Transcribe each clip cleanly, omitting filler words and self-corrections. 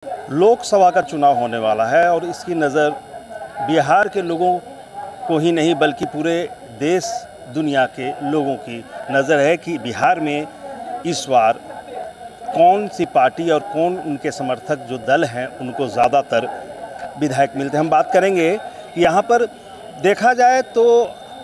लोकसभा का चुनाव होने वाला है और इसकी नज़र बिहार के लोगों को ही नहीं बल्कि पूरे देश दुनिया के लोगों की नज़र है कि बिहार में इस बार कौन सी पार्टी और कौन उनके समर्थक जो दल हैं उनको ज़्यादातर विधायक मिलते हैं। हम बात करेंगे कि यहाँ पर देखा जाए तो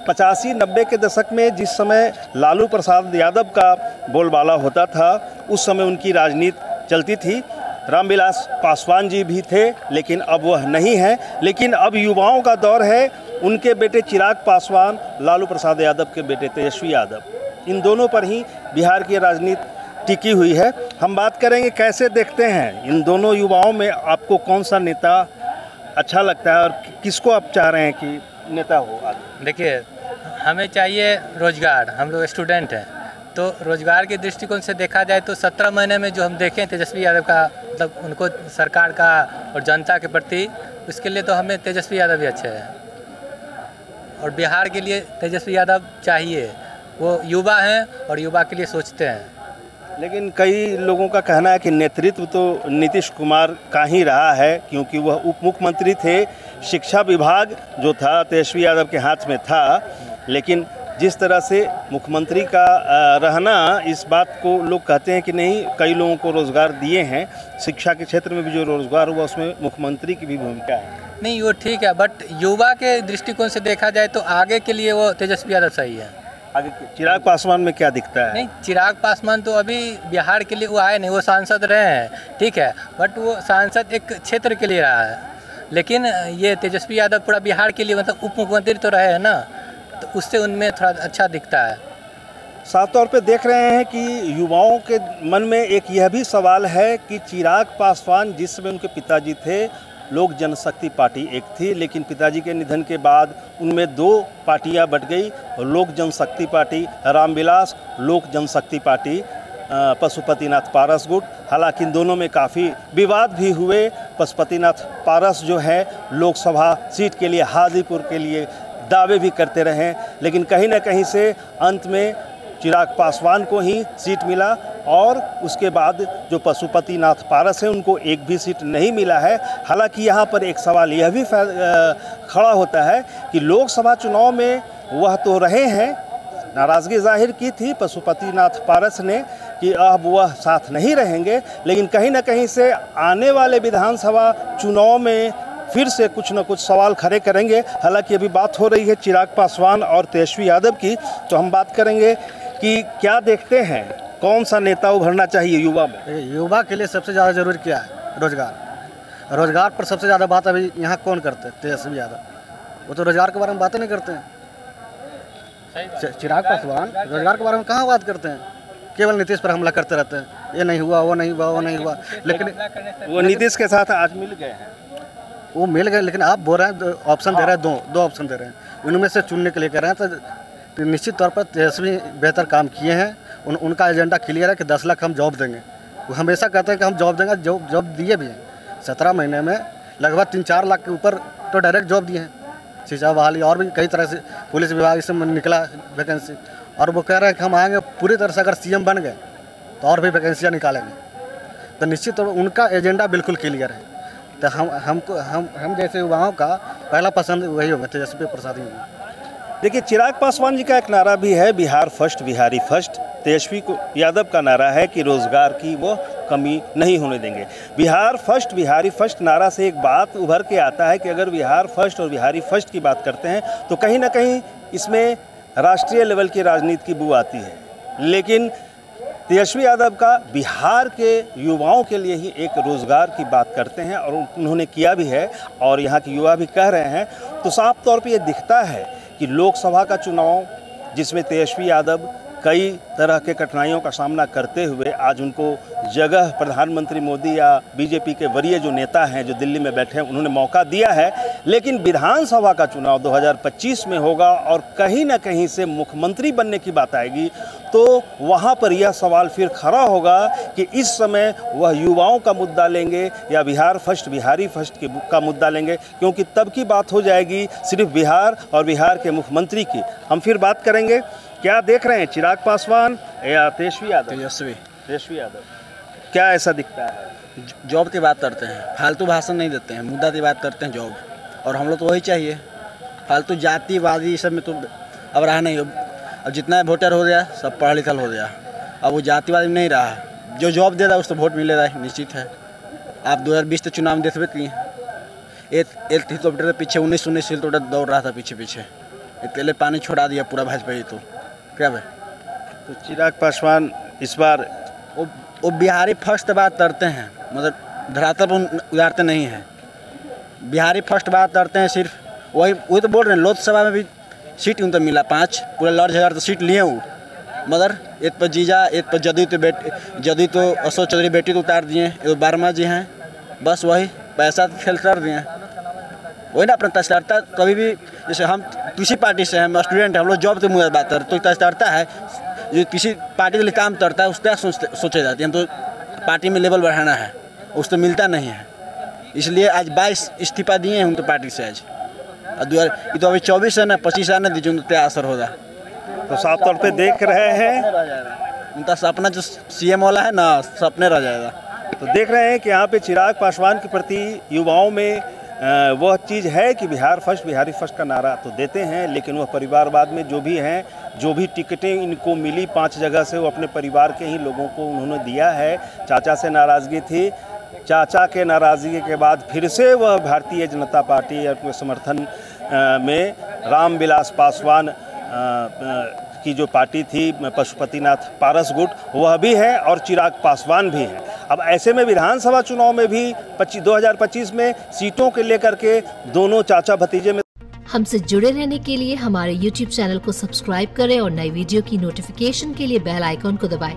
85-90 के दशक में जिस समय लालू प्रसाद यादव का बोलबाला होता था उस समय उनकी राजनीति चलती थी। रामविलास पासवान जी भी थे लेकिन अब वह नहीं है। लेकिन अब युवाओं का दौर है, उनके बेटे चिराग पासवान, लालू प्रसाद यादव के बेटे तेजस्वी यादव, इन दोनों पर ही बिहार की राजनीति टिकी हुई है। हम बात करेंगे कैसे देखते हैं इन दोनों युवाओं में आपको कौन सा नेता अच्छा लगता है और किसको आप चाह रहे हैं कि नेता हो। देखिए, हमें चाहिए रोजगार, हम लोग स्टूडेंट हैं तो रोजगार के दृष्टिकोण से देखा जाए तो 17 महीने में जो हम देखें तेजस्वी यादव का मतलब उनको सरकार का और जनता के प्रति, उसके लिए तो हमें तेजस्वी यादव भी अच्छे हैं और बिहार के लिए तेजस्वी यादव चाहिए। वो युवा हैं और युवा के लिए सोचते हैं। लेकिन कई लोगों का कहना है कि नेतृत्व तो नीतीश कुमार का ही रहा है क्योंकि वह उप मुख्यमंत्री थे, शिक्षा विभाग जो था तेजस्वी यादव के हाथ में था। लेकिन जिस तरह से मुख्यमंत्री का रहना, इस बात को लोग कहते हैं कि नहीं, कई लोगों को रोज़गार दिए हैं, शिक्षा के क्षेत्र में भी जो रोज़गार हुआ उसमें मुख्यमंत्री की भी भूमिका है। नहीं, वो ठीक है, बट युवा के दृष्टिकोण से देखा जाए तो आगे के लिए वो तेजस्वी यादव सही है। आगे चिराग पासवान में क्या दिखता है? नहीं, चिराग पासवान तो अभी बिहार के लिए वो आए नहीं, वो सांसद रहे हैं, ठीक है, बट वो सांसद एक क्षेत्र के लिए रहा है। लेकिन ये तेजस्वी यादव पूरा बिहार के लिए मतलब उप मुख्यमंत्री तो रहे हैं ना, तो उससे उनमें थोड़ा अच्छा दिखता है। साफ तौर पे देख रहे हैं कि युवाओं के मन में एक यह भी सवाल है कि चिराग पासवान जिस समय उनके पिताजी थे, लोक जनशक्ति पार्टी एक थी, लेकिन पिताजी के निधन के बाद उनमें 2 पार्टियां बट गई, लोक जनशक्ति पार्टी रामविलास, लोक जनशक्ति पार्टी पशुपतिनाथ पारस गुट। हालांकि इन दोनों में काफ़ी विवाद भी हुए। पशुपतिनाथ पारस जो है लोकसभा सीट के लिए हाजीपुर के लिए दावे भी करते रहे, लेकिन कहीं ना कहीं से अंत में चिराग पासवान को ही सीट मिला और उसके बाद जो पशुपतिनाथ पारस हैं उनको एक भी सीट नहीं मिला है। हालांकि यहाँ पर एक सवाल यह भी खड़ा होता है कि लोकसभा चुनाव में वह तो रहे हैं, नाराज़गी जाहिर की थी पशुपतिनाथ पारस ने कि अब वह साथ नहीं रहेंगे, लेकिन कहीं ना कहीं से आने वाले विधानसभा चुनाव में फिर से कुछ न कुछ सवाल खड़े करेंगे। हालांकि अभी बात हो रही है चिराग पासवान और तेजस्वी यादव की, तो हम बात करेंगे कि क्या देखते हैं कौन सा नेता उभरना चाहिए युवा में। युवा के लिए सबसे ज़्यादा ज़रूरी क्या है? रोजगार। रोजगार पर सबसे ज़्यादा बात अभी यहाँ कौन करते हैं? तेजस्वी यादव। वो तो रोजगार के बारे में बातें नहीं करते हैं। चिराग पासवान रोजगार के बारे में कहाँ बात करते हैं? केवल नीतीश पर हमला करते रहते हैं, ये नहीं हुआ, वो नहीं हुआ, वो नहीं हुआ। लेकिन वो नीतीश के साथ आज मिल गए हैं, वो मिल गए, लेकिन आप बोल रहे हैं ऑप्शन दे रहे हैं, दो ऑप्शन दे रहे हैं, उनमें से चुनने के लिए कह रहे हैं। तो निश्चित तौर पर तेजस्वी बेहतर काम किए हैं। उनका एजेंडा क्लियर है कि 10 लाख हम जॉब देंगे। वो हमेशा कहते हैं कि हम जॉब देंगे, जॉब दिए भी हैं। 17 महीने में लगभग 3-4 लाख के ऊपर तो डायरेक्ट जॉब दिए हैं। शिक्षा बहाली और भी कई तरह से, पुलिस विभाग इसमें निकला वैकेंसी, और वो कह रहे हैं कि हम आएंगे पूरी तरह से, अगर सीएम बन गए तो और भी वैकेंसियाँ निकालेंगे। तो निश्चित तौर पर उनका एजेंडा बिल्कुल क्लियर है। तो हम जैसे युवाओं का पहला पसंद वही होगा, तेजस्वी प्रसाद ही होगा। देखिए, चिराग पासवान जी का एक नारा भी है, बिहार फर्स्ट बिहारी फर्स्ट। तेजस्वी यादव का नारा है कि रोज़गार की वो कमी नहीं होने देंगे। बिहार फर्स्ट बिहारी फर्स्ट नारा से एक बात उभर के आता है कि अगर बिहार फर्स्ट और बिहारी फर्स्ट की बात करते हैं तो कहीं ना कहीं इसमें राष्ट्रीय लेवल की राजनीति की बू आती है। लेकिन तेजस्वी यादव का बिहार के युवाओं के लिए ही एक रोज़गार की बात करते हैं और उन्होंने किया भी है और यहाँ के युवा भी कह रहे हैं। तो साफ तौर पे ये दिखता है कि लोकसभा का चुनाव जिसमें तेजस्वी यादव कई तरह के कठिनाइयों का सामना करते हुए आज उनको जगह प्रधानमंत्री मोदी या बीजेपी के वरीय जो नेता हैं जो दिल्ली में बैठे हैं उन्होंने मौका दिया है। लेकिन विधानसभा का चुनाव 2025 में होगा और कहीं ना कहीं से मुख्यमंत्री बनने की बात आएगी तो वहाँ पर यह सवाल फिर खड़ा होगा कि इस समय वह युवाओं का मुद्दा लेंगे या बिहार फर्स्ट बिहारी फर्स्ट का मुद्दा लेंगे, क्योंकि तब की बात हो जाएगी सिर्फ बिहार और बिहार के मुख्यमंत्री की। हम फिर बात करेंगे क्या देख रहे हैं, चिराग पासवान या तेजस्वी यादव? तेजस्वी यादव क्या ऐसा दिखता है? जॉब की बात करते हैं, फालतू भाषण नहीं देते हैं, मुद्दा की बात करते हैं जॉब। और हम लोग तो वही चाहिए, फालतू जातिवादी सब में तो अब रहा नहीं। अब जितना वोटर हो गया सब पढ़ा लिखा हो गया, अब वो जातिवादी में नहीं रहा। जो जॉब दे रहा है उसको वोट मिलेगा, निश्चित है। आप 2020 के चुनाव में देखते किए, एक हेलीकॉप्टर के पीछे 19 हेलीकॉप्टर दौड़ रहा था पीछे। अकेले पानी छोड़ा दिया पूरा भाजपा ही। तो क्या भाई, तो चिराग पासवान इस बार वो बिहारी फर्स्ट बात करते हैं, मतलब धरातल पर उतारते नहीं हैं। बिहारी फर्स्ट बात करते हैं, सिर्फ वही तो बोल रहे हैं। लोकसभा में भी सीट उनको मिला 5, पूरा लड़ झगड़ तो सीट लिए वो, मगर एक पर जीजा, एक पर जदयू तो अशोक चौधरी बेटी तो उतार दिए, एक वर्मा जी हैं, बस वही पैसा खेल कर दिए। वही ना अपना तस्ता कभी भी, जैसे हम किसी पार्टी से हैं, स्टूडेंट, हम लोग जॉब के मुझे बात करते तो तस्ता है जो किसी पार्टी के लिए काम करता है उसका सोचे जाती है। हम तो पार्टी में लेवल बढ़ाना है, उस तो मिलता नहीं है, इसलिए आज 22 इस्तीफा दिए हैं उनको पार्टी से। आज ये तो अभी 24 है ना, 25 आने दीजिए, उनको क्या असर होगा। तो साफ तौर पे देख रहे हैं उनका सपना जो CM वाला है ना, सपने रह जाएगा। तो देख रहे हैं कि यहाँ पे चिराग पासवान के प्रति युवाओं में वह चीज़ है कि बिहार फर्स्ट, बिहारी फर्स्ट का नारा तो देते हैं, लेकिन वह परिवारवाद में जो भी हैं, जो भी टिकटें इनको मिली 5 जगह से, वो अपने परिवार के ही लोगों को उन्होंने दिया है। चाचा से नाराज़गी थी, चाचा के नाराज़गी के बाद फिर से वह भारतीय जनता पार्टी के समर्थन में रामविलास पासवान की जो पार्टी थी, पशुपतिनाथ पारस गुट, वह भी है और चिराग पासवान भी हैं। अब ऐसे में विधानसभा चुनाव में भी 2025 में सीटों के लेकर के दोनों चाचा भतीजे में। हमसे जुड़े रहने के लिए हमारे YouTube चैनल को सब्सक्राइब करें और नई वीडियो की नोटिफिकेशन के लिए बेल आइकॉन को दबाएं।